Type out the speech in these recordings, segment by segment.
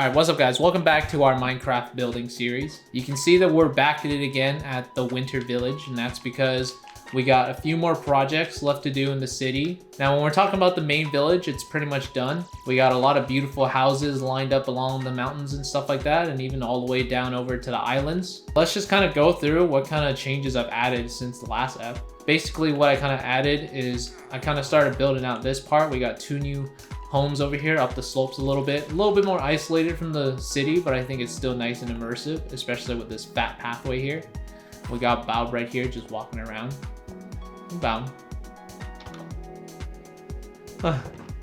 Alright, what's up guys? Welcome back to our Minecraft building series. You can see that we're back at it again at the winter village, and that's because we got a few more projects left to do in the city. Now when we're talking about the main village, it's pretty much done. We got a lot of beautiful houses lined up along the mountains and stuff like that, and even all the way down over to the islands. Let's just kind of go through what kind of changes I've added since the last ep. Basically what I kind of added is I kind of started building out this part. We got two new homes over here up the slopes a little bit more isolated from the city, but I think it's still nice and immersive, especially with this fat pathway here. We got Bob right here just walking around. Bob.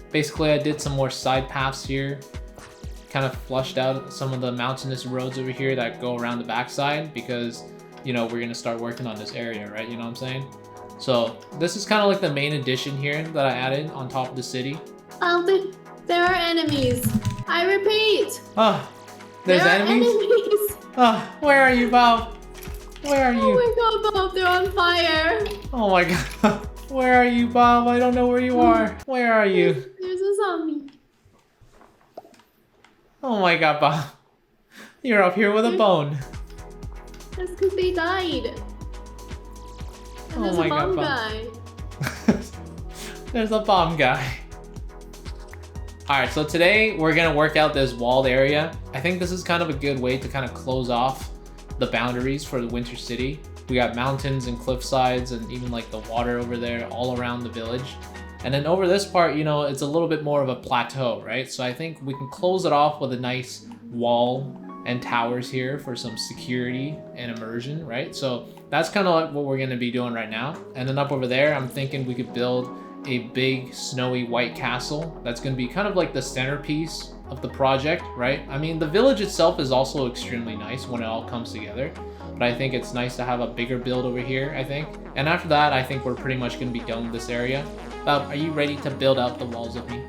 Basically I did some more side paths here, kind of flushed out some of the mountainous roads over here that go around the backside because, you know, we're gonna start working on this area, right? You know what I'm saying? So this is kind of like the main addition here that I added on top of the city. There are enemies. I repeat. There's enemies? Where are you, Bob? Where are you? Oh my god, Bob, they're on fire. Oh my god. Where are you, Bob? I don't know where you are. Where are you? There's a zombie. Oh my god, Bob. You're up here with a bone. That's because they died. And there's a bomb guy. There's a bomb guy. Alright, so today we're gonna work out this walled area. I think this is kind of a good way to kind of close off the boundaries for the winter city. We got mountains and cliff sides and even like the water over there all around the village. And then over this part, you know, it's a little bit more of a plateau, right? So I think we can close it off with a nice wall and towers here for some security and immersion, right? So that's kind of like what we're gonna be doing right now. And then up over there, I'm thinking we could build a big snowy white castle that's going to be kind of like the centerpiece of the project, right? I mean, the village itself is also extremely nice when it all comes together, but I think it's nice to have a bigger build over here, I think. And after that, I think we're pretty much going to be done with this area. Bob, are you ready to build out the walls with me?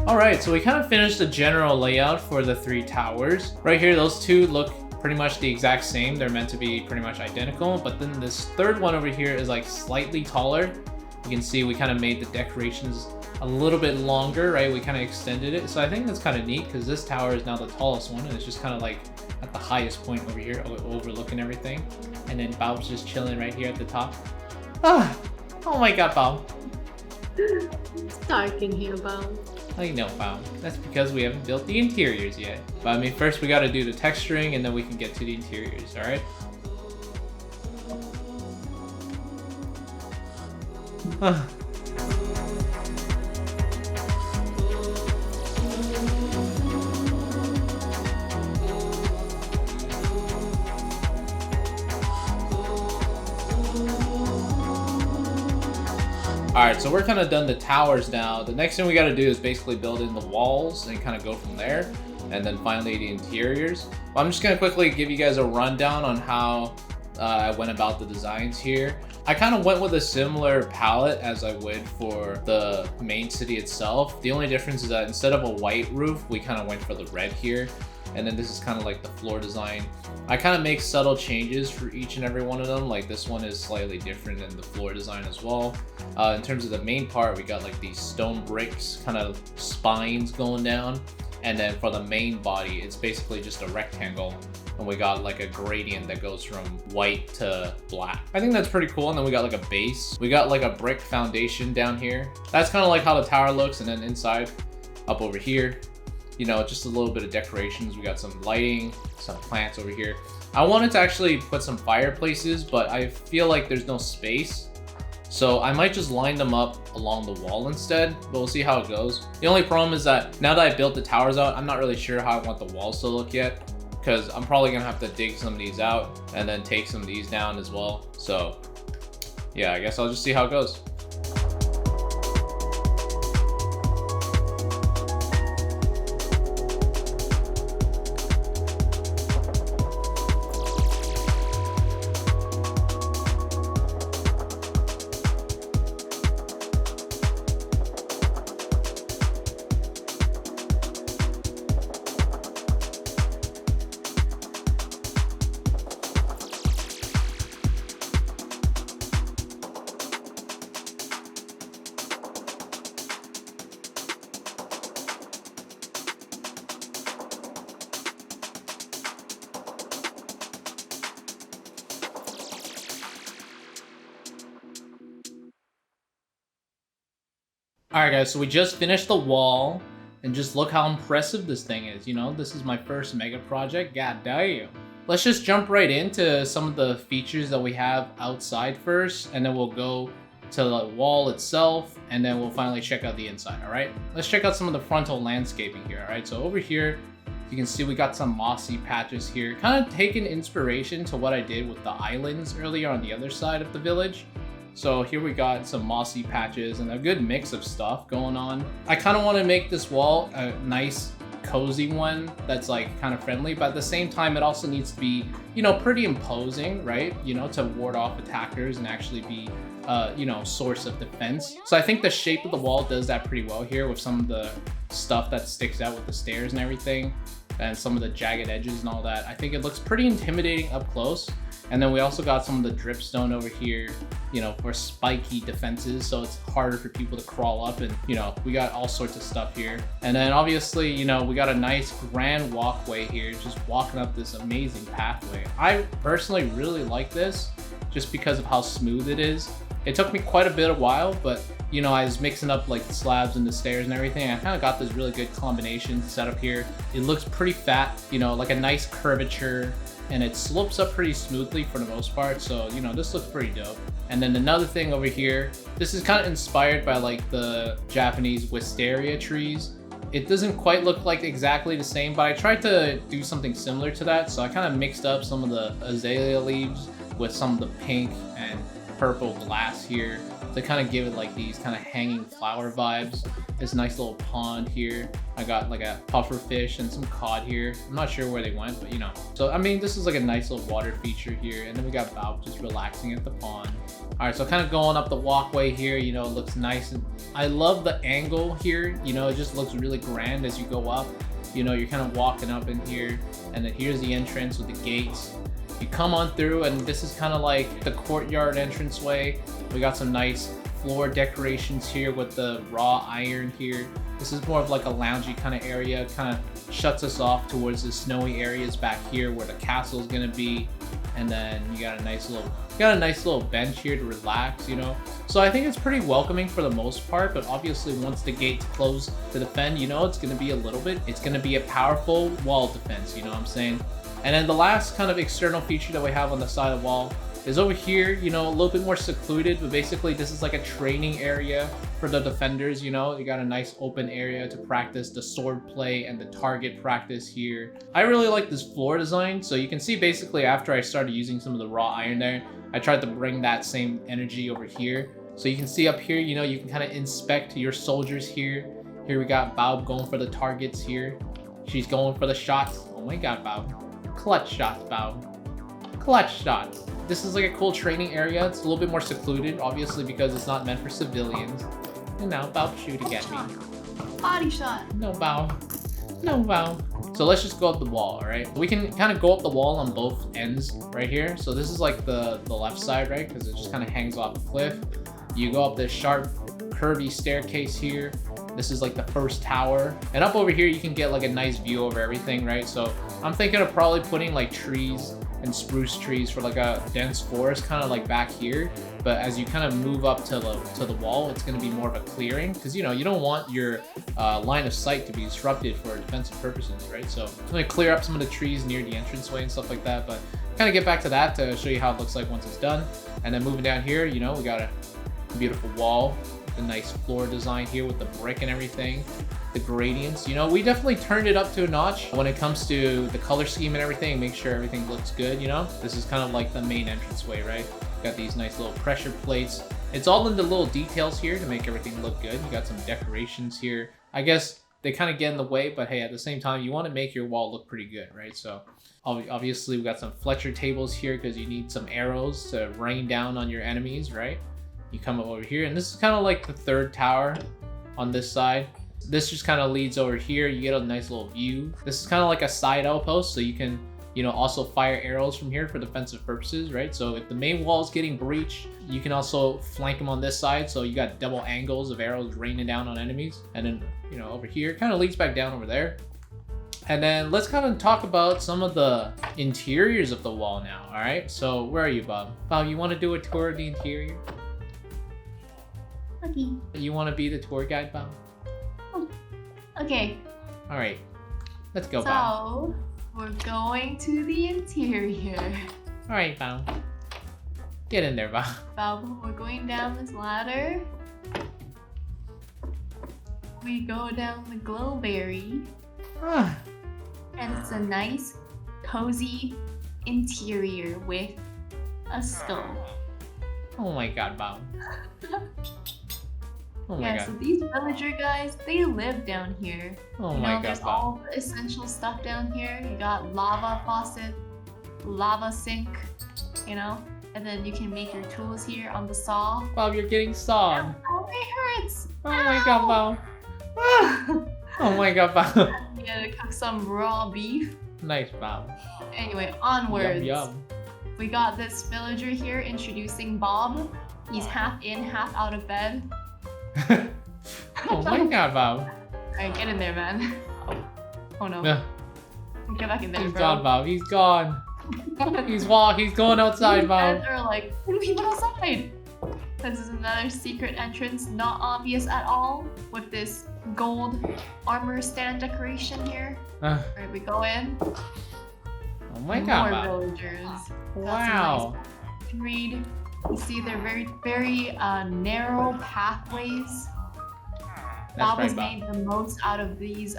Alright, so we kind of finished the general layout for the three towers. Right here, those two look pretty much the exact same. They're meant to be pretty much identical, but then this third one over here is like slightly taller. You can see we kind of made the decorations a little bit longer, right? We kind of extended it. So I think that's kind of neat because this tower is now the tallest one and it's just kind of like at the highest point over here, overlooking everything. And then Bob's just chilling right here at the top. Oh my god, Bob. It's dark in here, Bob. I know, Bob. That's because we haven't built the interiors yet. But I mean, first we gotta do the texturing and then we can get to the interiors, alright? Alright, so we're kind of done the towers now. The next thing we got to do is basically build in the walls and kind of go from there. And then finally the interiors. But I'm just going to quickly give you guys a rundown on how I went about the designs here. I kind of went with a similar palette as I would for the main city itself. The only difference is that instead of a white roof, we kind of went for the red here. And then this is kind of like the floor design. I kind of make subtle changes for each and every one of them. Like this one is slightly different than the floor design as well. In terms of the main part, we got like these stone bricks, kind of spines going down. And then for the main body, it's basically just a rectangle. And we got like a gradient that goes from white to black. I think that's pretty cool. And then we got like a base. We got like a brick foundation down here. That's kind of like how the tower looks. And then inside, up over here, you know, just a little bit of decorations. We got some lighting, some plants over here. I wanted to actually put some fireplaces, but I feel like there's no space. So I might just line them up along the wall instead, but we'll see how it goes. The only problem is that now that I built the towers out, I'm not really sure how I want the walls to look yet, because I'm probably gonna have to dig some of these out and then take some of these down as well. So yeah, I guess I'll just see how it goes. All right, guys, so we just finished the wall, and just look how impressive this thing is. You know, this is my first mega project. God damn. Let's just jump right into some of the features that we have outside first, and then we'll go to the wall itself, and then we'll finally check out the inside, all right? Let's check out some of the frontal landscaping here, all right? So over here, you can see we got some mossy patches here, kind of taking inspiration to what I did with the islands earlier on the other side of the village. So here we got some mossy patches and a good mix of stuff going on. I kind of want to make this wall a nice, cozy one that's like kind of friendly, but at the same time, it also needs to be, you know, pretty imposing, right? You know, to ward off attackers and actually be, you know, source of defense. So I think the shape of the wall does that pretty well here with some of the stuff that sticks out with the stairs and everything, and some of the jagged edges and all that. I think it looks pretty intimidating up close. And then we also got some of the dripstone over here, you know, for spiky defenses, so it's harder for people to crawl up, and, you know, we got all sorts of stuff here. And then obviously, you know, we got a nice grand walkway here, just walking up this amazing pathway. I personally really like this just because of how smooth it is. It took me quite a bit of while, but, you know, I was mixing up like the slabs and the stairs and everything. I kind of got this really good combination set up here. It looks pretty fat, you know, like a nice curvature, and it slopes up pretty smoothly for the most part. So, you know, this looks pretty dope. And then another thing over here, this is kind of inspired by like the Japanese wisteria trees. It doesn't quite look like exactly the same, but I tried to do something similar to that. So I kind of mixed up some of the azalea leaves with some of the pink and purple glass here to kind of give it like these kind of hanging flower vibes. This nice little pond here. I got like a puffer fish and some cod here. I'm not sure where they went, but you know. So I mean, this is like a nice little water feature here. And then we got Bob just relaxing at the pond. All right, so kind of going up the walkway here, you know, it looks nice. And I love the angle here. You know, it just looks really grand as you go up. You know, you're kind of walking up in here, and then here's the entrance with the gates. You come on through, and this is kind of like the courtyard entranceway. We got some nice floor decorations here with the raw iron here. This is more of like a loungy kind of area. Kind of shuts us off towards the snowy areas back here where the castle is gonna be. And then you got a nice little bench here to relax, you know. So I think it's pretty welcoming for the most part, but obviously once the gates close to defend, you know, it's gonna be it's gonna be a powerful wall defense, you know what I'm saying? And then the last kind of external feature that we have on the side of the wall is over here, you know, a little bit more secluded, but basically this is like a training area for the defenders, you know. You got a nice open area to practice the sword play and the target practice here. I really like this floor design. So you can see basically after I started using some of the raw iron there, I tried to bring that same energy over here. So you can see up here, you know, you can kind of inspect your soldiers here. Here we got Bob going for the targets here. She's going for the shots. Oh my God, Bob. Clutch shots, Bob. Clutch shots. This is like a cool training area. It's a little bit more secluded, obviously, because it's not meant for civilians. And now Bob shooting at me. Body shot. No, Bob. No, Bob. So let's just go up the wall, all right? We can kind of go up the wall on both ends right here. So this is like the left side, right? Because it just kind of hangs off the cliff. You go up this sharp, curvy staircase here. This is like the first tower. And up over here, you can get like a nice view over everything, right? So I'm thinking of probably putting like trees and spruce trees for like a dense forest kind of like back here. But as you kind of move up to the wall, it's going to be more of a clearing, because, you know, you don't want your line of sight to be disrupted for defensive purposes, right? So I'm going to clear up some of the trees near the entranceway and stuff like that, but kind of get back to that to show you how it looks like once it's done. And then moving down here, you know, we got a beautiful wall, the nice floor design here with the brick and everything. The gradients, you know, we definitely turned it up to a notch when it comes to the color scheme and everything. Make sure everything looks good, you know. This is kind of like the main entranceway, right? Got these nice little pressure plates. It's all in the little details here to make everything look good. You got some decorations here. I guess they kind of get in the way, but hey, at the same time, you want to make your wall look pretty good, right? So obviously we got some Fletcher tables here because you need some arrows to rain down on your enemies, right? You come up over here, and this is kind of like the third tower on this side. This just kind of leads over here. You get a nice little view. This is kind of like a side outpost, so you can, you know, also fire arrows from here for defensive purposes, right? So if the main wall is getting breached, you can also flank them on this side. So you got double angles of arrows raining down on enemies. And then, you know, over here, kind of leads back down over there. And then let's kind of talk about some of the interiors of the wall now, all right? So where are you, Bob? Bob, you want to do a tour of the interior? Okay. You want to be the tour guide, Bob? Okay. All right. Let's go, Bob. So, we're going to the interior. All right, Bob. Get in there, Bob. Bob, we're going down this ladder. We go down the glowberry. And it's a nice, cozy interior with a stove. Oh my god, Bob. Oh my god. So these villager guys, they live down here. Oh you my know, god, there's Bob. all the essential stuff down here. You got lava faucet, lava sink, you know, and then you can make your tools here on the saw. Bob, you're getting sawed. Oh, it hurts! Oh my god, Bob. Oh my god, Bob. You gotta cook some raw beef. Nice, Bob. Anyway, onwards. Yum, We got this villager here introducing Bob. He's half in, half out of bed. yum. Oh my god, Bob. Alright, get in there, man. Oh no. Yeah. Get back in there, He's bro. gone, Bob. He's gone. He's going outside, These Bob. guys are like, what do we put outside? This is another secret entrance, not obvious at all, with this gold armor stand decoration here. Alright, we go in. Oh my god, More Bob. villagers. Wow. You can read. You see, they're very narrow pathways. Bob right, has made the most out of these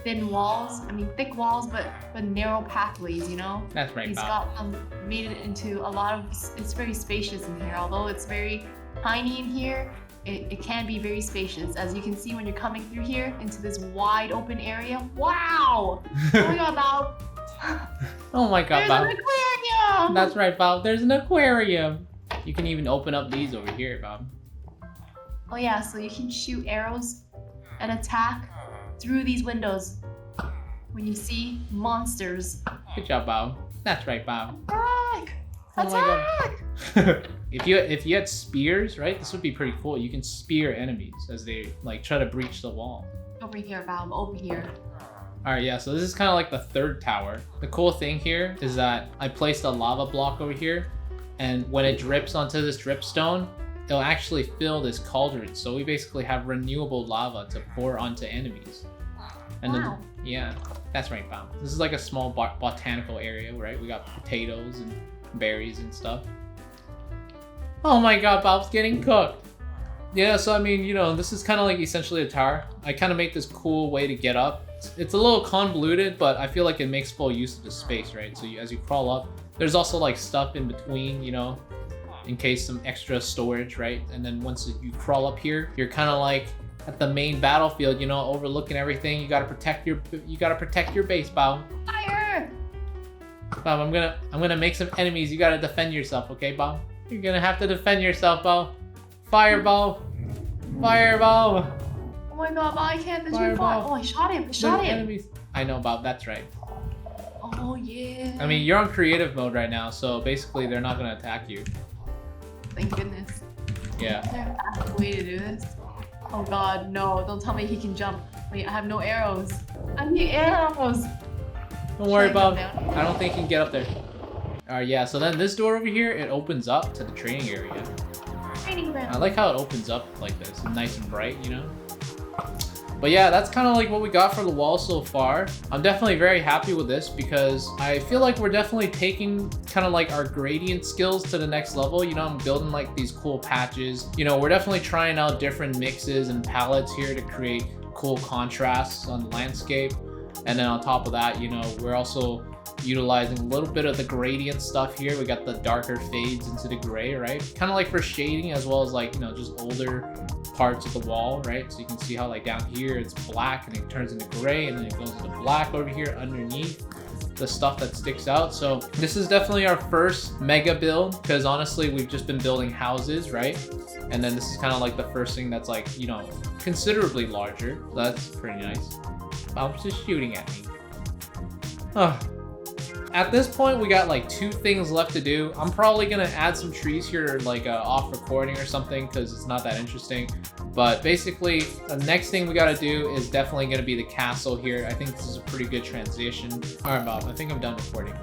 thin walls. I mean, thick walls, but narrow pathways. You know. That's right, He's Bob. got made it into a lot of. It's very spacious in here. Although it's very tiny in here, it can be very spacious. As you can see when you're coming through here into this wide open area. Wow! Oh my god, Bob! Oh my god, There's Bob. an aquarium! That's right, Bob. There's an aquarium. You can even open up these over here, Bob. Oh yeah, so you can shoot arrows and attack through these windows when you see monsters. Good job, Bob. That's right, Bob. Attack! Oh my Attack! god. if you had spears, right? This would be pretty cool. You can spear enemies as they like try to breach the wall. Over here, Bob, over here. Alright, yeah, so this is kind of like the third tower. The cool thing here is that I placed a lava block over here, and when it drips onto this dripstone, it'll actually fill this cauldron. So we basically have renewable lava to pour onto enemies. And Wow. then, yeah, that's right, Bob. This is like a small botanical area, right? We got potatoes and berries and stuff. Oh my god, Bob's getting cooked. Yeah, so I mean, you know, this is kind of like essentially a tower. I kind of make this cool way to get up. It's a little convoluted, but I feel like it makes full use of the space, right? So as you crawl up, there's also like stuff in between, you know, in case some extra storage, right? And then once you crawl up here, you're kind of like at the main battlefield, you know, overlooking everything. You gotta protect your base, Bob. Fire! Bob, I'm gonna make some enemies. You gotta defend yourself, okay, Bob? You're gonna have to defend yourself, Bob. Fireball! Fireball! Oh my god, Bob, I can't. This Fireball. Oh, I shot him. I shot him. Enemies. I know, Bob. That's right. Oh yeah. I mean, you're on creative mode right now, so basically they're not gonna attack you. Thank goodness. Yeah. Is there a faster way to do this? Oh god, no. Don't tell me he can jump. Wait, I have no arrows. I need arrows. Don't worry, Should I Bob. jump down? I don't think you can get up there. Alright, yeah. So then this door over here, it opens up to the training area. Training ground. I like how it opens up like this, nice and bright, you know? But yeah, that's kind of like what we got for the wall so far. I'm definitely very happy with this because I feel like we're definitely taking kind of like our gradient skills to the next level. You know, I'm building like these cool patches. You know, we're definitely trying out different mixes and palettes here to create cool contrasts on the landscape. And then on top of that, you know, we're also utilizing a little bit of the gradient stuff here. We got the darker fades into the gray, right? Kind of like for shading as well as like, you know, just older parts of the wall, right? So you can see how like down here it's black and it turns into gray and then it goes into black over here underneath the stuff that sticks out. So this is definitely our first mega build because honestly we've just been building houses, right? And then this is kind of like the first thing that's like, you know, considerably larger. So that's pretty nice. Bob's just shooting at me. Oh. At this point, we got like 2 things left to do. I'm probably gonna add some trees here, like off recording or something, because it's not that interesting. But basically, the next thing we gotta do is definitely gonna be the castle here. I think this is a pretty good transition. All right, Bob, I think I'm done recording.